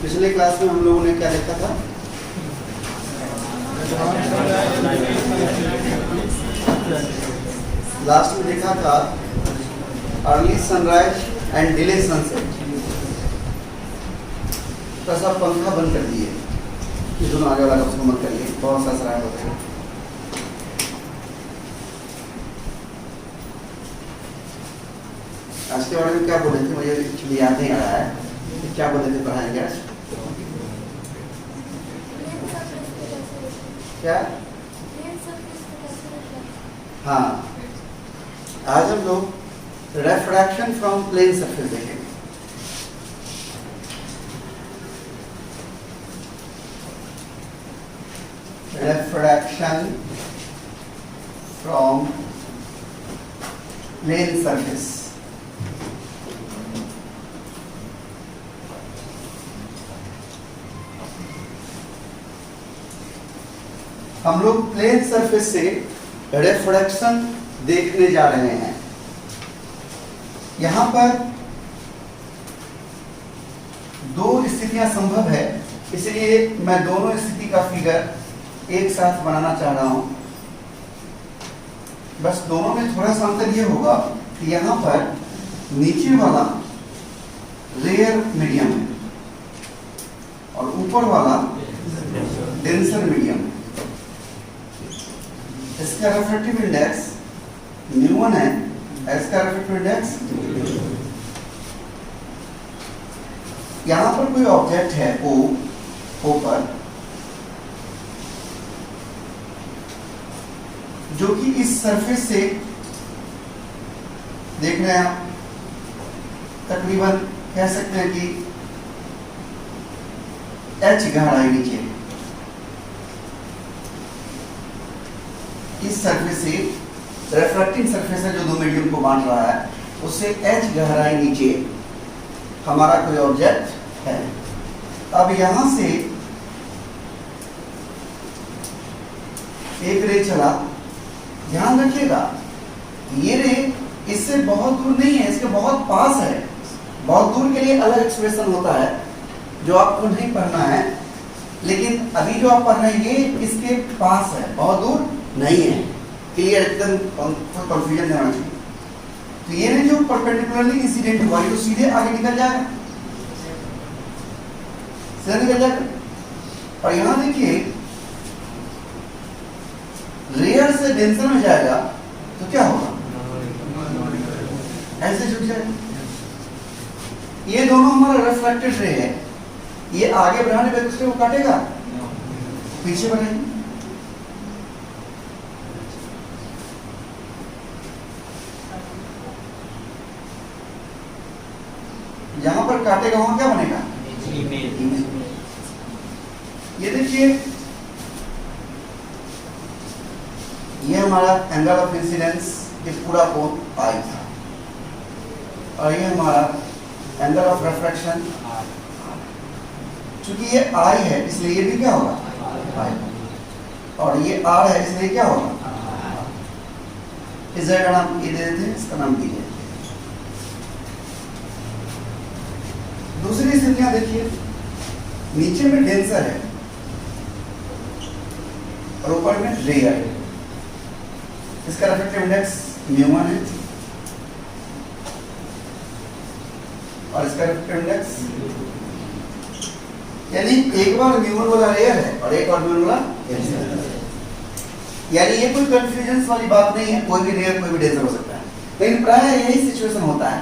पिछले क्लास में हम लोगों ने क्या देखा था? लास्ट में देखा था early sunrise and delay sunset. तो सब पंखा बंद कर दिए, ये दोनों आगे वाला उसको मत करिए, बहुत सा सराय होता है। आज के बारे में क्या बोले थे मुझे एक्चुअली याद नहीं आ रहा है, क्या बोले थे पढ़ाएंगे आज? क्या? हाँ, आज हम लोग रेफ्रैक्शन फ्रॉम प्लेन सरफेस देखेंगे। रेफ्रैक्शन फ्रॉम प्लेन सरफेस। हम लोग प्लेन सरफेस से रिफ्रैक्शन देखने जा रहे हैं। यहां पर दो स्थितियां संभव है, इसलिए मैं दोनों स्थिति का फिगर एक साथ बनाना चाह रहा हूं। बस दोनों में थोड़ा सा अंतर यह होगा कि यहां पर नीचे वाला रेयर मीडियम है और ऊपर वाला डेंसर मीडियम है। इसका रिफ्रैक्टिव इंडेक्स μ1 है, इसका रिफ्रैक्टिव इंडेक्स। यहां पर कोई ऑब्जेक्ट है O पर, जो कि इस सरफेस से देख रहे हैं आप, तकरीबन कह सकते हैं कि h गहराई नीचे इस सरफेस से, रिफ्रैक्टिंग सरफेस है जो दो मीडियम को बांट रहा है, उससे h गहराई नीचे हमारा कोई ऑब्जेक्ट है। अब यहां से एक रे चला, ध्यान रखिएगा ये रे इससे बहुत दूर नहीं है, इसके बहुत पास है। बहुत दूर के लिए अलग एक्सप्रेशन होता है जो आपको नहीं पढ़ना है, लेकिन अभी जो आप पढ़ रहे हैं ये इसके पास है, बहुत दूर नहीं है। क्लियर, एकदम कंफ्यूजन नहीं होना चाहिए। तो ये रे जो परपेंडिकुलरली इंसिडेंट हुआ है तो सीधे आगे निकल जाएगा, सीधे निकल जाएगा। और यहां देखिए रेयर से डेंसर में जाएगा तो क्या होगा, ऐसे झुक जाएगा। ये दोनों हमारा रिफ्लेक्टेड रे है, ये आगे बढ़ाने पे दूसरे को काटेगा, पीछे बढ़ेगा। यहां पर काटेगा, वहां क्या बनेगा, इमेज। ये देखिए ये हमारा एंगल ऑफ इंसिडेंस, ये पूरा कोण I था, और ये हमारा एंगल ऑफ रिफ्रैक्शन, चूंकि ये I है इसलिए ये भी क्या होगा I, और ये R है इसलिए क्या होगा, इस जगह का नाम ये दे देते हैं, इसका नाम डी है। दूसरी स्थितियां देखिए, नीचे में डेंसर है और ऊपर में रेयर है। इसका रिफ्रैक्टिव इंडेक्स μ1 है और इसका रिफ्रैक्टिव इंडेक्स, यानी एक बार μ1 वाला रेयर है और एक बार μ1 वाला डेंसर है। यानी ये कोई कंफ्यूजन वाली बात नहीं है, कोई भी रेयर कोई भी डेंसर हो सकता है। लेकिन प्राय यही सिचुएशन होता है,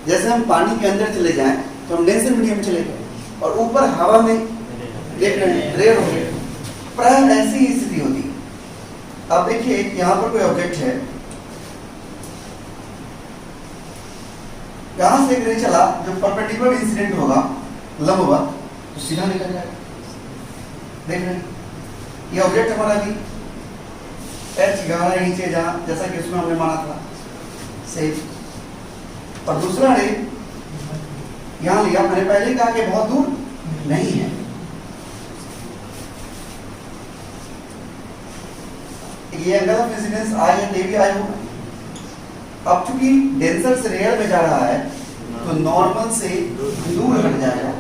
जैसे हम पानी के अंदर चले जाएं तो हम डेंसर मीडियम में चले गए और ऊपर हवा में देख रहे हैं रेयर हो गए, प्राय ऐसी ही स्थिति होती है। अब देखिए यहां पर कोई ऑब्जेक्ट है, यहां से एक रे चला जो परपेंडिकुलर इंसिडेंट होगा लंबवत, तो सीधा निकल जाएगा। देख रहे हैं ये ऑब्जेक्ट हमारा भी h गहराई नीचे, जहां जैसा कि उसमें हमने माना था सेम, और दूसरा रे यहां लिया, मैंने पहले कहा कि बहुत दूर नहीं है। ये एंगल ऑफ इंसिडेंस I है, ये भी I होगा। अब चूंकि डेंसर से रेयर में जा रहा है तो नॉर्मल से दूर हट जाएगा,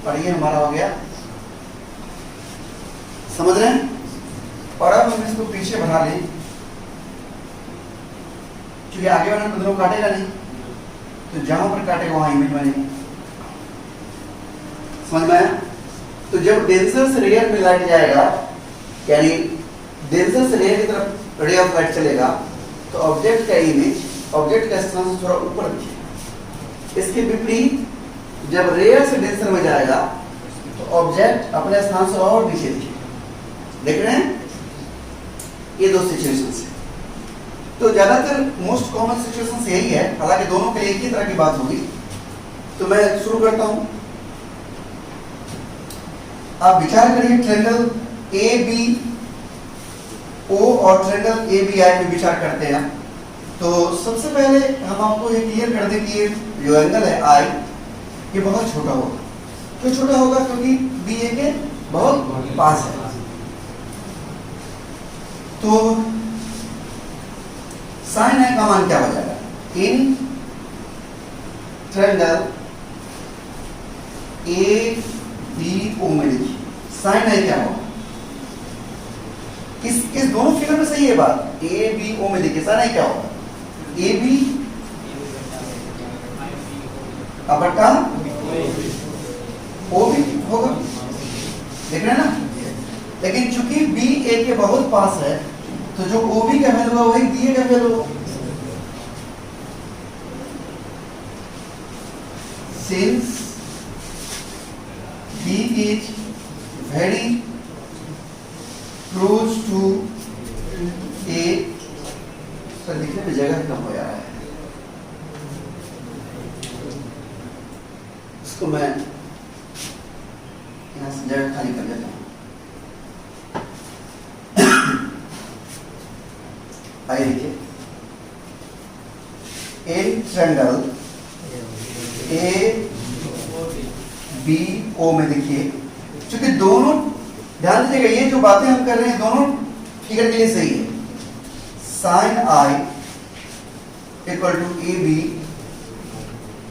और ये हमारा हो गया, समझ रहे हैं। और अब हम इसको पीछे बढ़ा लें, क्योंकि आगे वाला तो दोनों काटेगा नहीं, तो जहां पर काटेगा वहां इमेज बनेगी। समझ में आया। तो जब डेंसर से रेयर में लाइट जाएगा, यानी डेंसर से रेयर की तरफ रे ऑफ लाइट चलेगा, तो ऑब्जेक्ट का इमेज ऑब्जेक्ट का स्थान से थोड़ा ऊपर दिखेगा। इसके विपरीत जब रेयर से डेंसर में जाएगा तो ऑब्जेक्ट अपने स्थान से और नीचे दिखेगा। देख रहे हैं, ये दो सिचुएशंस है। तो ज्यादातर मोस्ट कॉमन सिचुएशंस यही है, हालांकि दोनों के लिए एक ही तरह की बात होगी। तो मैं शुरू करता हूं। आप विचार करिए, ट्रायंगल ए बी ओ और ट्रायंगल ए बी आई में विचार करते हैं। तो सबसे पहले हम आपको ये क्लियर कर दें कि ये जो एंगल है आई, ये बहुत छोटा होगा। क्यों छोटा होगा? क्योंकि बी ए के बहुत पास है। तो साइन आई का मान क्या हो जाएगा? In triangle A B O में लिखिए साइन आई क्या होगा? इस दोनों फिगर में सही है बात। ए बी ओ में लिखिए साइन आई क्या होगा? ए बी बटा ओ बी होगा। देख रहे हैं ना। लेकिन चूंकि बी ए के बहुत पास है, तो जो ओ बी का वैल्यू है वही बी ए का वैल्यू होगा। Since B is very close to A, sir लिखने में जगह कम हो जा रहा है, इसको मैं यहाँ से जगह खाली कर देता हूँ। आइए देखिए, in triangle A B O में देखिए, क्योंकि दोनों ध्यान दीजिएगा, ये जो बातें हम कर रहे हैं दोनों फिगर के लिए सही है। Sine I equal to A B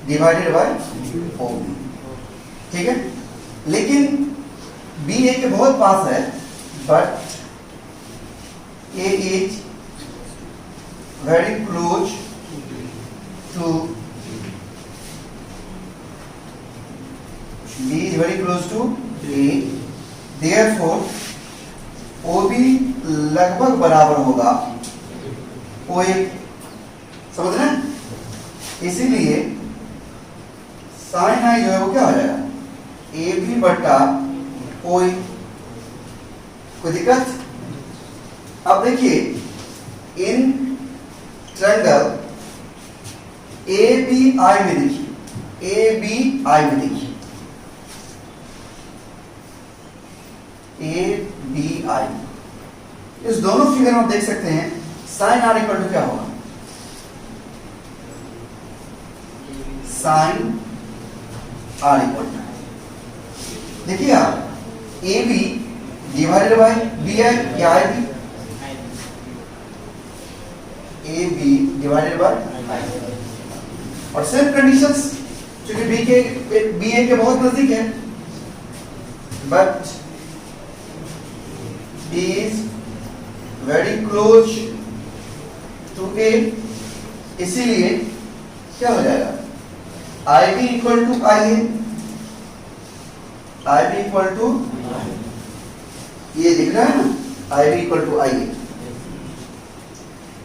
divided by O B, ठीक है। लेकिन बी ए के बहुत पास है, but A is very close to B is very close to A, therefore OB लगभग बराबर होगा OA, समझ रहे हैं। इसीलिए साइन आई जो है वो क्या हो जाएगा? AB बटा OA। कोई दिक्कत? अब देखिए, इन ट्रायंगल ABI में देखिए, ABI में देखिए, ए बी आई, इस दोनों फिगर में आप देख सकते हैं साइन आर इक्वल टू क्या होगा? साइन आर इक्वल टू, देखिए आप, A B divided by B I या I B, A B divided by I. और सेम कंडीशंस, क्योंकि बी ए के बहुत नजदीक है, but is very close to A, इसीलिए क्या हो जाएगा? IB equal to IA, IB equal to, ये दिख रहा है ना, IB इक्वल टू IA।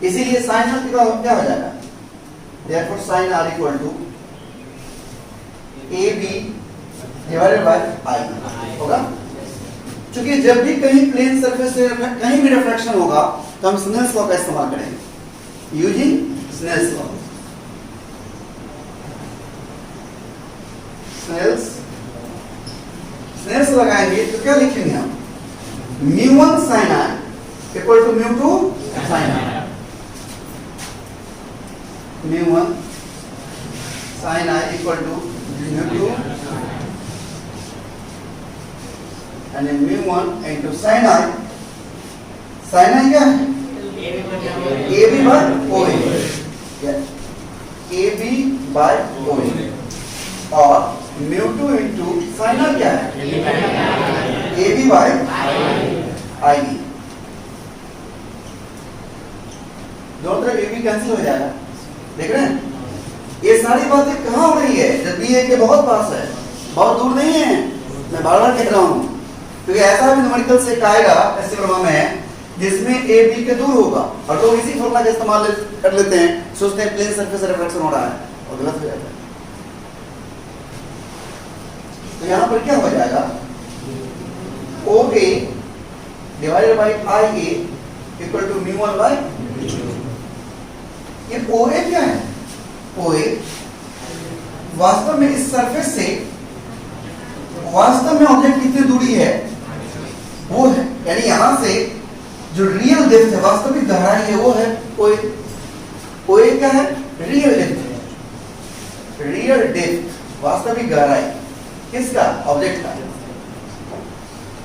इसीलिए साइन आर क्या हो जाएगा? therefore sin R equal to AB divided by I होगा। क्योंकि जब भी कहीं प्लेन सरफेस से कहीं भी रिफ्लेक्शन होगा तो हम स्नेल्स लॉ का इस्तेमाल करेंगे, यूजिंग स्नेल्स लॉ। स्नेल्स लगाएंगे तो क्या लिखेंगे हम? μ1 sin i equal to μ2 sin i, μ1 sin i equal to μ2 and μ1 into sin i। sin i क्या है? AB by OA, AB by OA। और mu two into sine R क्या है, A B by I B. दोनों तरफ A B cancel हो जाएगा, देख रहे हैं? ये सारी बातें कहाँ हो रही है, जब बी ए के बहुत पास है, बहुत दूर नहीं है। मैं बार बार कह रहा हूँ क्योंकि ऐसा भी न्यूमेरिकल से आएगा ऐसे प्रॉब्लम है जिसमें ए बी के दूर होगा और लोग इसी फॉर्मूला का इस्तेमाल कर लेते हैं, सोचते हैं प्लेन सरफेस रिफ्लेक्शन हो रहा है और गलत हो जाता है। तो यहाँ पर क्या हो जाएगा, O A divided by I A equal to mu one by. ये ओ ए क्या है, ओ ए वास्तव में इस सरफेस से वास्तव में ऑब्जेक्ट कितनी दूरी है वो है, यानी यहां से जो रियल डेप्थ है, वास्तविक गहराई है वो है ओ ए। ओ ए क्या है, रियल डेप्थ, रियल डेप्थ वास्तविक गहराई किसका, ऑब्जेक्ट का,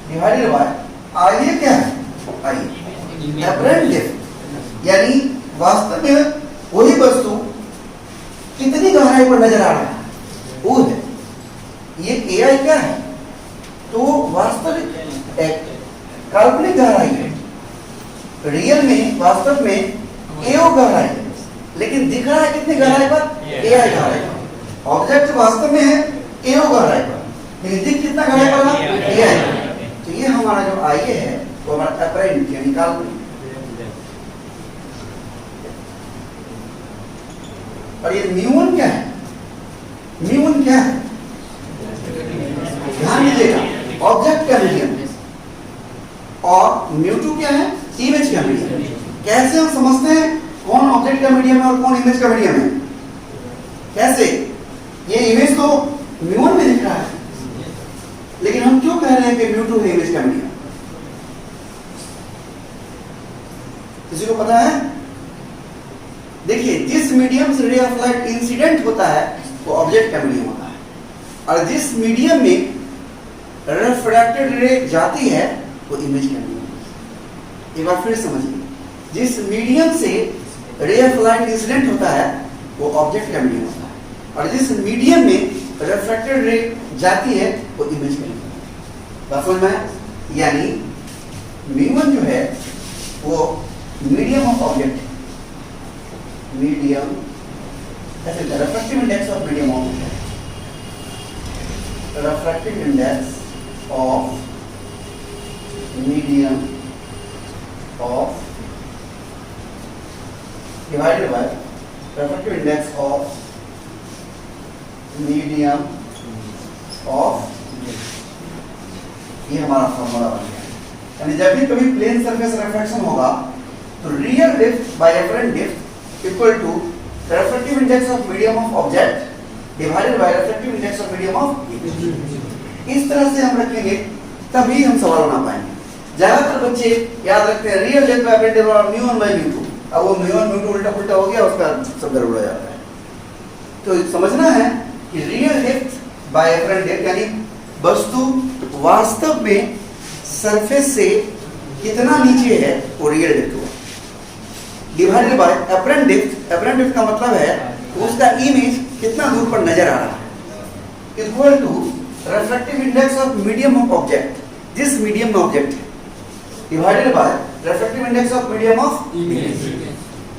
डिवाइडेड बाय आई ए क्या है, आई एपरेंट डेप्थ, यानी वास्तव में वही वस्तु कितनी गहराई पर नजर आ रहा है वो है। ये ए आई क्या है, तो वास्तविक एक काल्पनिक गहराई है, रियल में वास्तव में एओ गहराई है, लेकिन दिख रहा है कितनी गहराई पर, ए आई गहराई पर। ऑब्जेक्ट वास्तव में है एओ गहराई पर, लेकिन दिख कितना गहराई पर, ए आई। तो ये हमारा जो आई ए है वो हमारा एपरेंट यानी काल्पनिक। और ये म्यू1 क्या है, म्यू1 क्या है, ध्यान दीजिएगा, ऑब्जेक्ट का मीडियम, और म्यू2 क्या है, इमेज का मीडियम। कैसे हम समझते हैं कौन ऑब्जेक्ट का मीडियम है और कौन इमेज का मीडियम है, कैसे? ये इमेज तो म्यू1 में दिख रहा है, लेकिन हम क्यों कह रहे हैं कि म्यू2 है इमेज का मीडियम? किसी को पता है? देखिए, जिस मीडियम से रे ऑफ लाइट इंसिडेंट होता है वो ऑब्जेक्ट का मीडियम होता है, और जिस मीडियम में रिफ्रैक्टेड रे जाती है वो इमेज का मीडियम होता है। एक बार फिर समझिए, जिस मीडियम से रे ऑफ लाइट इंसिडेंट होता है वो ऑब्जेक्ट का मीडियम होता है, और जिस मीडियम में रिफ्रैक्टेड रे जाती है वो इमेज का मीडियम होता है। समझ में? यानी म्यू1 जो है वो मीडियम ऑफ ऑब्जेक्ट, मीडियम ऐसे refractive index of medium object, refractive index of medium of divided by refractive index of medium of, ये हमारा फॉर्मूला बन गया। यानी जब भी कभी प्लेन सरफेस रिफ्रैक्शन होगा तो real depth by apparent depth equal to refractive index of medium of object divided by refractive index of medium of image. इस तरह से हम रखेंगे तभी हम सवाल बना पाएंगे। ज्यादातर बच्चे याद रखते हैं real depth by apparent depth और म्यू1 बाय म्यू2, अब वो म्यू1 म्यू2 उल्टा पुल्टा हो गया, उसका सब गड़बड़ हो जाता है। तो समझना है कि real depth by apparent depth यानी वस्तु वास्तव में सरफेस से कितना नीचे है वो रियल डेप्थ हुआ, divided by apparent depth. Apparent depth का मतलब है उसका इमेज कितना दूर पर नजर आ रहा है, equal to refractive index of medium of object, जिस मीडियम में ऑब्जेक्ट है, divided by refractive index of medium of image.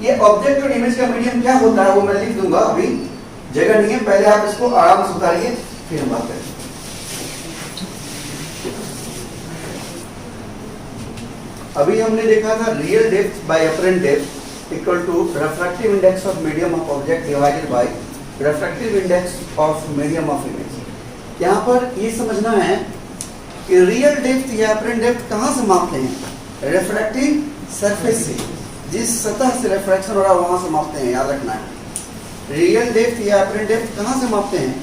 ये ऑब्जेक्ट और इमेज का मीडियम क्या होता है वो मैं लिख दूंगा, अभी जगह नहीं है, पहले आप इसको आराम से उतारिए फिर हम बात करेंगे। अभी हमने देखा था real depth by apparent depth equal to refractive index of medium of object divided by refractive index of medium of image. यहाँ पर ये समझना है कि रियल डेप्थ या एपरेंट डेप्थ कहाँ से मापते हैं, रिफ्रैक्टिव सरफेस से, जिस सतह से रिफ्रैक्शन हो रहा है वहां से मापते हैं, याद रखना है। रियल डेप्थ या एपरेंट डेप्थ कहाँ से मापते हैं,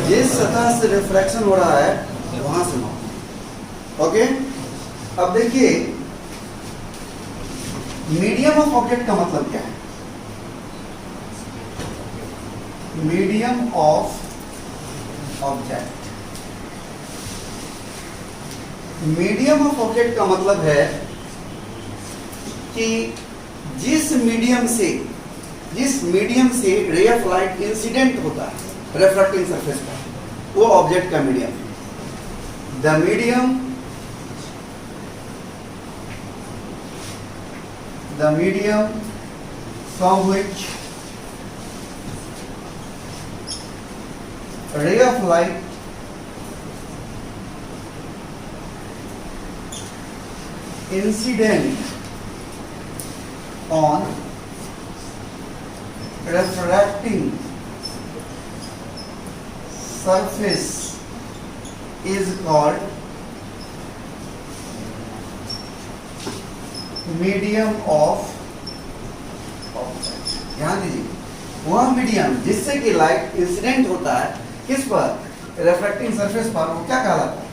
जिस सतह से रिफ्रैक्शन हो रहा है वहां से मापते हैं। ओके, अब देखिए मीडियम ऑफ ऑब्जेक्ट का मतलब क्या है, medium of object, medium of object का मतलब है कि जिस मीडियम से रे ऑफ लाइट इंसिडेंट होता है रिफ्रैक्टिंग सरफेस पर, वो ऑब्जेक्ट का मीडियम है। The medium from which ray of light incident on refracting surface is called medium of ध्यान दीजिए, वह मीडियम जिससे कि लाइट इंसिडेंट होता है किस पर, रिफ्रैक्टिंग सरफेस पर, वो क्या कहलाता है,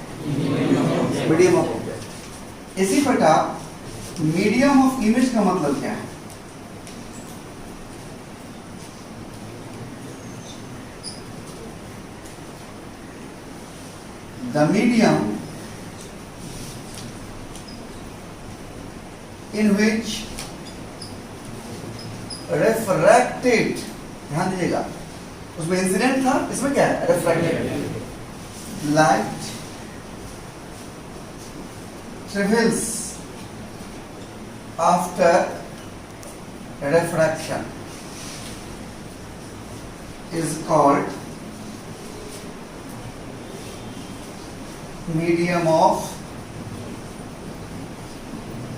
मीडियम ऑफ ऑब्जेक्ट। इसी प्रकार मीडियम ऑफ इमेज का मतलब क्या है, the medium in which refracted, ध्यान दीजिएगा, उसमें इंसिडेंट था, इसमें क्या है, refracted light travels after refraction is called medium of.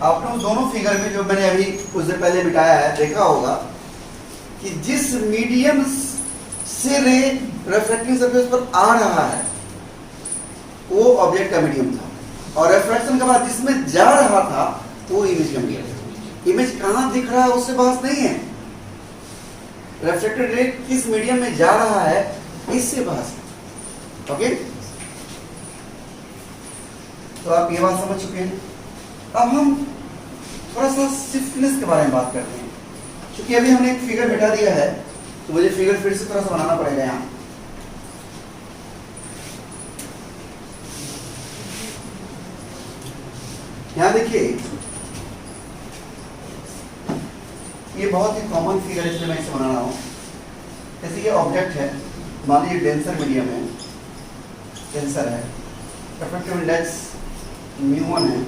आपने उस दोनों फिगर में जो मैंने अभी कुछ देर पहले मिटाया है देखा होगा कि जिस मीडियम से रे रिफ्रैक्टिंग सरफेस पर आ रहा है वो ऑब्जेक्ट का मीडियम था, और रिफ्रैक्शन के बाद जिसमें जा रहा था वो इमेज का मीडियम। इमेज कहां दिख रहा है उससे बहस नहीं है, रिफ्लेक्टेड रे किस मीडियम में जा रहा है इससे बहस है। ओके, तो आप ये बात समझ चुके हैं। अब हम थोड़ा सा स्विफ्टनेस के बारे में बात करते हैं, क्योंकि अभी हमने एक फिगर बिठा दिया है तो मुझे फिगर फिर से थोड़ा सा बनाना पड़ेगा। यहाँ देखिए, ये बहुत ही कॉमन फिगर है इसलिए मैं इसे बना रहा हूँ। जैसे ये ऑब्जेक्ट है, मान लीजिए डेंसर मीडियम है, डेंसर है, रिफ्रैक्टिव इंडेक्स μ1 है,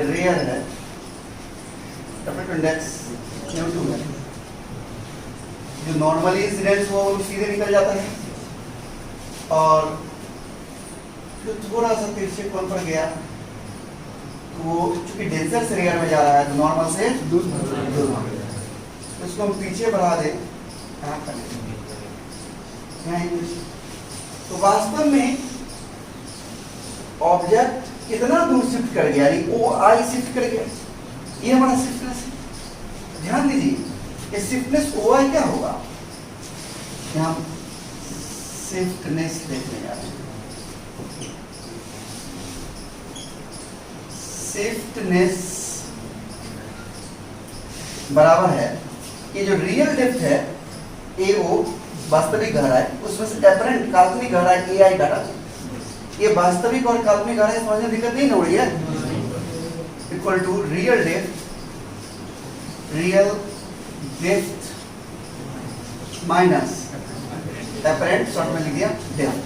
रेयर है, रिफ्रैक्टिव इंडेक्स μ2 है। जो नॉर्मली इंसिडेंस वो सीधे निकल जाता है, और जो थोड़ा सा तिरछे कोण पर गया तो वो चूंकि डेंसर से रेयर में जा रहा है तो नॉर्मल से दूर भाग गया, तो इसको हम पीछे बढ़ा दें, तो वास्तव में ऑब्जेक्ट कितना दूर शिफ्ट कर गया, यानी ओ आई शिफ्ट कर गया, ये हमारा शिफ्टनेस है। ध्यान दीजिए, ये शिफ्टनेस ओ आई क्या होगा, हम शिफ्टनेस देखने जा रहे हैं। शिफ्टनेस बराबर है ये जो रियल डेप्थ है ए ओ वास्तविक गहराई, उसमें से एपरेंट काल्पनिक गहराई ए आई घटा। ये वास्तविक और काल्पनिक गहराई समझने में दिक्कत नहीं हो रही है, equal to real depth minus apparent, short में लिख दिया depth,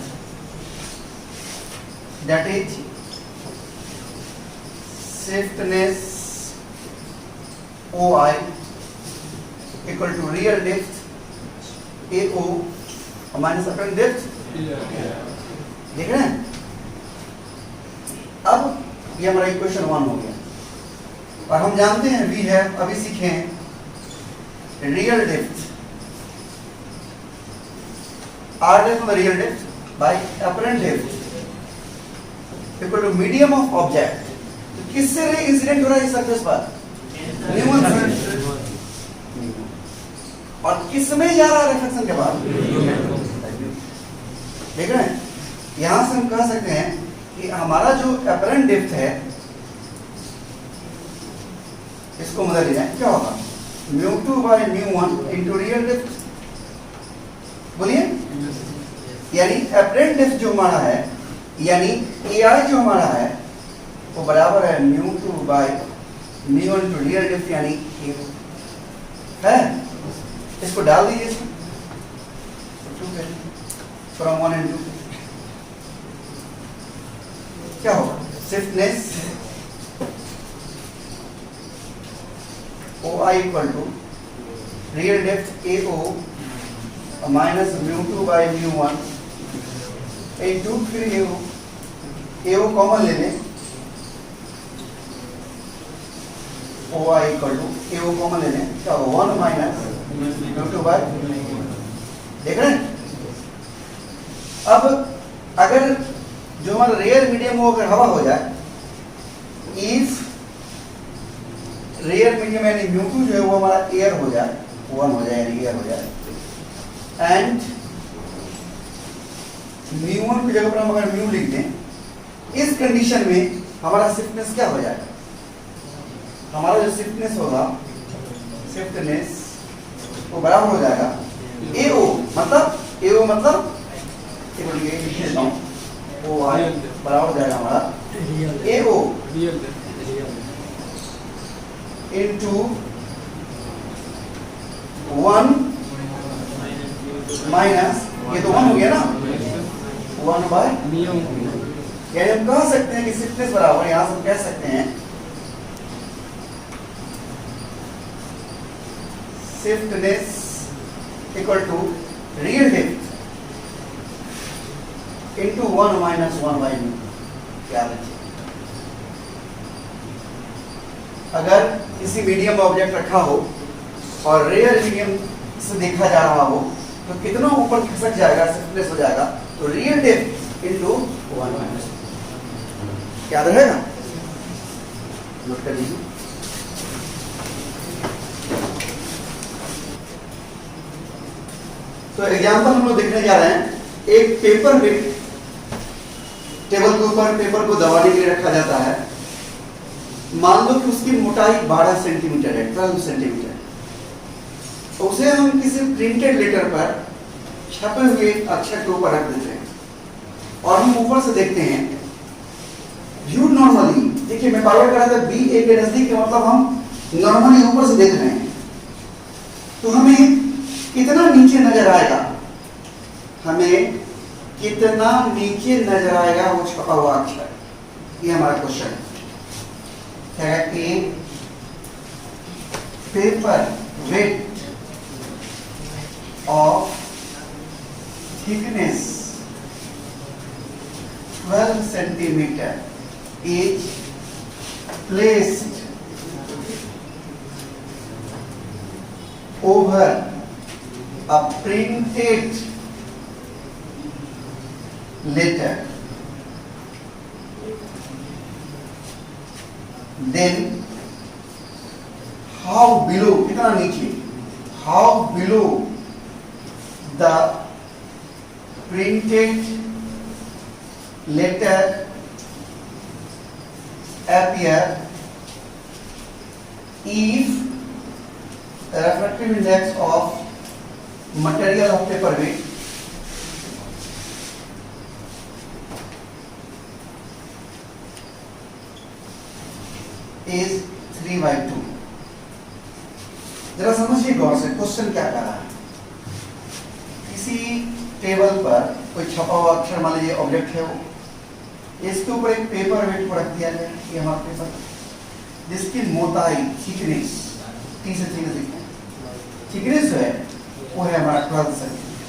that is shiftness O I equal to real depth A O minus apparent depth. देख रहे हैं, अब ये हमारा इक्वेशन 1 हो गया, और हम जानते हैं वी है, अभी सीखे हैं रियल डेप्थ, आर डेप्थ में real depth by apparent depth equal to medium of object. तो किससे रे इंसिडेंट हो रहा है सरफेस पर, न्यूमन, और किसमें जा रहा है रिफ्लेक्शन के बाद, देख रहे हैं। यहां से हम कह सकते हैं कि हमारा जो अपरेंट डेप्थ है इसको बदल दिया, क्या होगा μ2 बाय μ1 इंटू रियल डेप्थ, बोलिए, यानी अपरेंट डेप्थ जो हमारा है, यानी AI जो हमारा है वो बराबर है μ2 बाय μ1 इंटू रियल डेप्थ, यानी है। इसको डाल दीजिए, फ्रॉम 1 into क्या होगा? Swiftness OI equal to real depth AO minus μ2 by μ1 into फिर AO कॉमन ले लें, OI equal to AO common ले लें, क्या होगा? 1 माइनस μ2 बाई, देख रहे हैं? अब अगर जो हमारा रेयर मीडियम वो अगर हवा हो जाए, इफ रेयर मीडियम यानी μ2 जो है वो हमारा एयर हो जाए, 1 हो जाए यानी एयर हो जाए, एंड μ1 की जगह पर हम अगर μ लिख दें, इस कंडीशन में हमारा स्विफ्टनेस क्या हो जाएगा? हमारा जो स्विफ्टनेस होगा, स्विफ्टनेस वो बराबर हो जाएगा AO मतलब वो बराबर हो जाएगा हमारा AO इंटू 1 माइनस, ये तो 1 हो गया ना, 1 बाय, यानी हम कह सकते हैं कि स्विफ्टनेस बराबर, यहां से हम कह सकते हैं swiftness equal to real depth into 1 minus 1 by μ। क्या रखिए, अगर किसी मीडियम में ऑब्जेक्ट रखा हो और रेयर मीडियम से देखा जा रहा हो तो कितना ऊपर खिसक जाएगा, स्विफ्टनेस हो जाएगा, तो रियल डेप्थ इंटू 1 माइनस, याद रहेगा? नोट कर लीजिए। तो एग्जाम्पल हम लोग देखने जा रहे हैं, एक पेपर वेट टेबल के ऊपर पेपर को दबाने के लिए रखा जाता है। मान लो कि उसकी मोटाई 12 सेंटीमीटर है, 12 सेंटीमीटर, तो उसे हम किसी प्रिंटेड लेटर पर छपे हुए अक्षर के ऊपर रख देते हैं और हम ऊपर से देखते हैं, व्यू नॉर्मली, देखिए मैं बार बार कह रहा था BA के नजदीक के मतलब हम नॉर्मली ऊपर से देख रहे हैं, तो हमें कितना नीचे नजर आएगा, हमें कितना नीचे नजर आएगा वो छपा हुआ अक्षर, ये हमारा क्वेश्चन है कि paper weight of thickness 12 centimetre is placed over a printed letter, then how below, कितना नीचे, how below the printed letter appear if the refractive index of material of paperweight is 3/2। जरा समझिए गौर से, क्वेश्चन क्या कर रहा है। किसी टेबल पर कोई छपा हुआ अक्षर, मान लीजिए ऑब्जेक्ट है वो, इसके ऊपर एक पेपर वेट को रख दिया गया, ये हमारा पेपर, जिसकी मोटाई थिकनेस, टी से थिकनेस लिखते हैं, थिकनेस जो है वो है हमारा 12 सेंटीमीटर,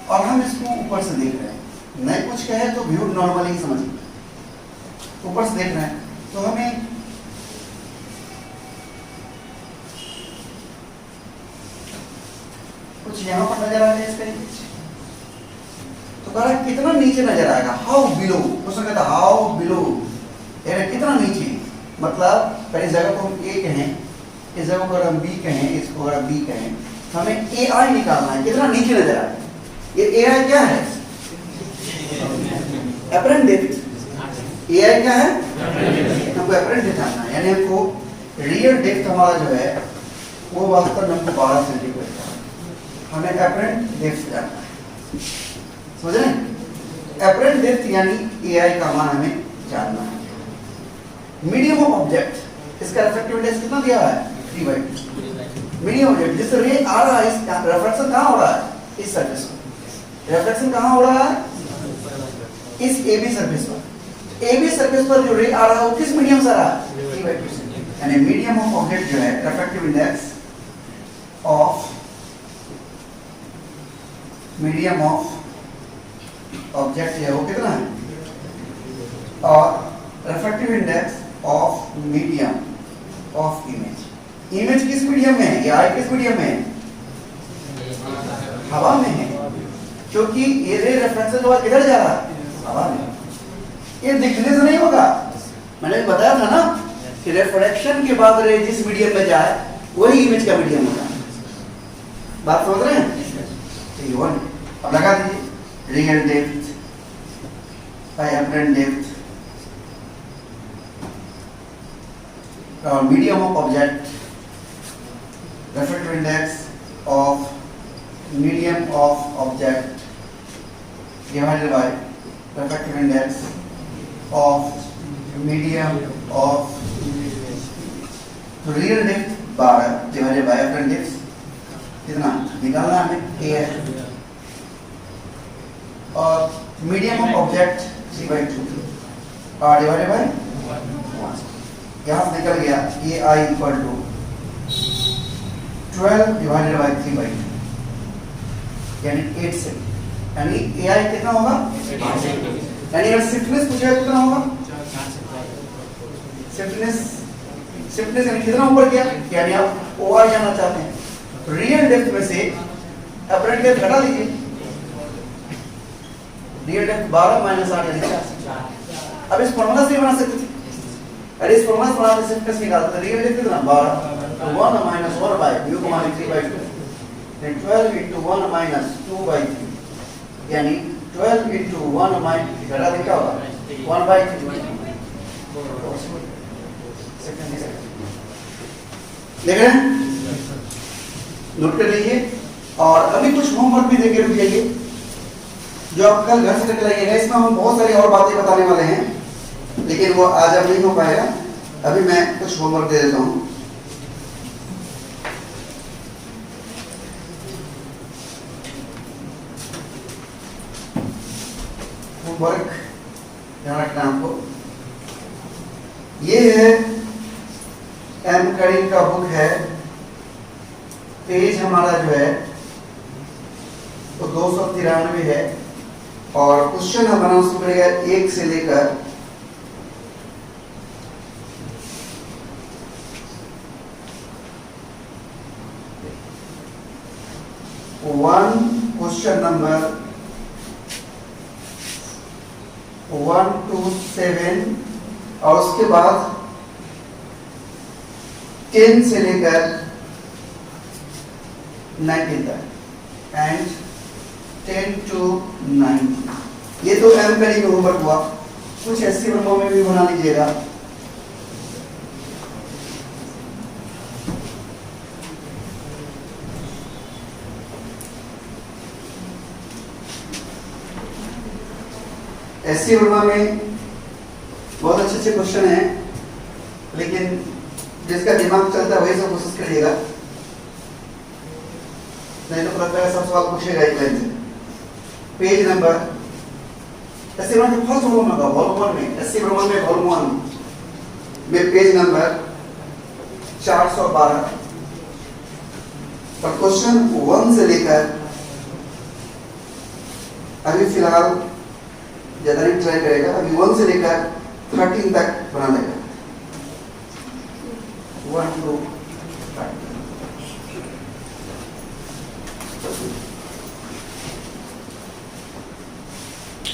और हम इसको ऊपर से देख रहे हैं, नहीं कुछ कहे तो व्यू नॉर्मली ही समझिए, ऊपर से देख रहे हैं, तो हमें कुछ यहां पर नजर आ रहा है, इसका तो कह रहा है कितना नीचे नजर आएगा, हाउ बिलो, क्वेश्चन कहता है हाउ बिलो, कितना नीचे, मतलब पहली जगह को हम A कहें, इस जगह को अगर हम B कहें, इसको अगर B कहें, हमें AI निकालना है, कितना नीचे नजर आएगा। ये AI क्या है? Apparent depth. AI क्या है? हमको एपरेंट डेप्थ जानना है, यानी हमको रियल डेप्थ हमारा जो है वो वास्तव में हमको 12 सेंटीमीटर का, हमें एपरेंट डेप्थ जानना है, समझ रहे हैं? एपरेंट डेप्थ यानी AI का मान हमें जानना है। मीडियम ऑफ ऑब्जेक्ट, इसका रिफ्रैक्टिव इंडेक्स कितना दिया है? 3/2। मीडियम ऑब्जेक्ट जिस रे आ रहा है, इसका रिफ्रैक्शन कहां हो रहा है? इस सरफेस पर। रिफ्रैक्शन कहां हो रहा है? इस AB सरफेस पर, AB सरफेस पर जो रे आ रहा है वो किस मीडियम से आ रहा है? T/2 से। यानी मीडियम ऑफ ऑब्जेक्ट जो है refractive index of medium of object है वो कितना है? और refractive index of medium of image. Image किस मीडियम में है? या किस मीडियम में है? हवा में है, क्योंकि ये रे रेफरेंस के बाद किधर जा रहा है? हवा में। ये दिखने से नहीं होगा, मैंने बताया था ना कि रिफ्रैक्शन के बाद रे जिस मीडियम में जाए वही इमेज का मीडियम होगा। बात समझ रहे हैं? अब लगा दीजिए real depth by apparent depth और medium of object, refractive index of medium of object divided by refractive index of medium of real depth 12 divided by apparent depth कितना निकालना हमें? A है और medium of object 3/2 और divided by 1 यहाँ से निकल गया AI equal to 12 divided by 3/2 यानी 8 से, यानी AI कितना होगा? यानी अगर स्टिफनेस पूछेगा कितना होगा? स्टिफनेस यानी कितना ऊपर गया? यानी आप OR जानना चाहते हैं, रियल डेप्थ में से अपरेंट डेप्थ घटा लीजिए। रियल डेप्थ 12 माइनस 8 यानी 4। अब इस फॉर्मूला से बना सकते थे, अरे इस फॉर्मूला से बनाते स्टिफनेस निकालते, रियल डेप्थ कितना? 12 तो 1 माइनस 1 बाय म्यू को माइनस 3/2 then 12 into 1 minus 2/3 यानी 12 into 1 minus घटा दे क्या होगा? 1/3 देख रहे हैं? नोट कर लीजिए और अभी कुछ होमवर्क भी देके रुक जाइए जो आप कल घर से करके लाइएगा। इसमें हम बहुत सारी और बातें बताने वाले हैं लेकिन वो आज अब नहीं हो पाएगा। अभी मैं कुछ होमवर्क दे देता हूँ। वर्क ध्यान रखना आपको। ये है एम करीम का बुक है, पेज हमारा जो है तो 293 है और क्वेश्चन हमारा उसमें पड़ेगा 1 से लेकर 1 क्वेश्चन नंबर 1 to 7 और उसके बाद 10 से लेकर 19 तक एंड 10 to 19। ये तो एम करी में होमवर्क हुआ, कुछ ऐसी वर्गों में भी बना लीजिएगा। ऐसी वर्मा में बहुत अच्छे अच्छे क्वेश्चन हैं लेकिन जिसका दिमाग चलता है वही सब कोशिश करिएगा, नहीं तो लगता है सब सवाल पूछेगा एक लाइन से। पेज नंबर ऐसे वर्मा फर्स्ट वॉल्यूम में वॉल्यूम 1 में ऐसी वर्मा में वॉल्यूम 1 में पेज नंबर 412 और क्वेश्चन 1 से लेकर अभी फिलहाल ज्यादा नहीं ट्राई करेगा, अभी 1 से लेकर 13 तक बना लेगा। 1 to 13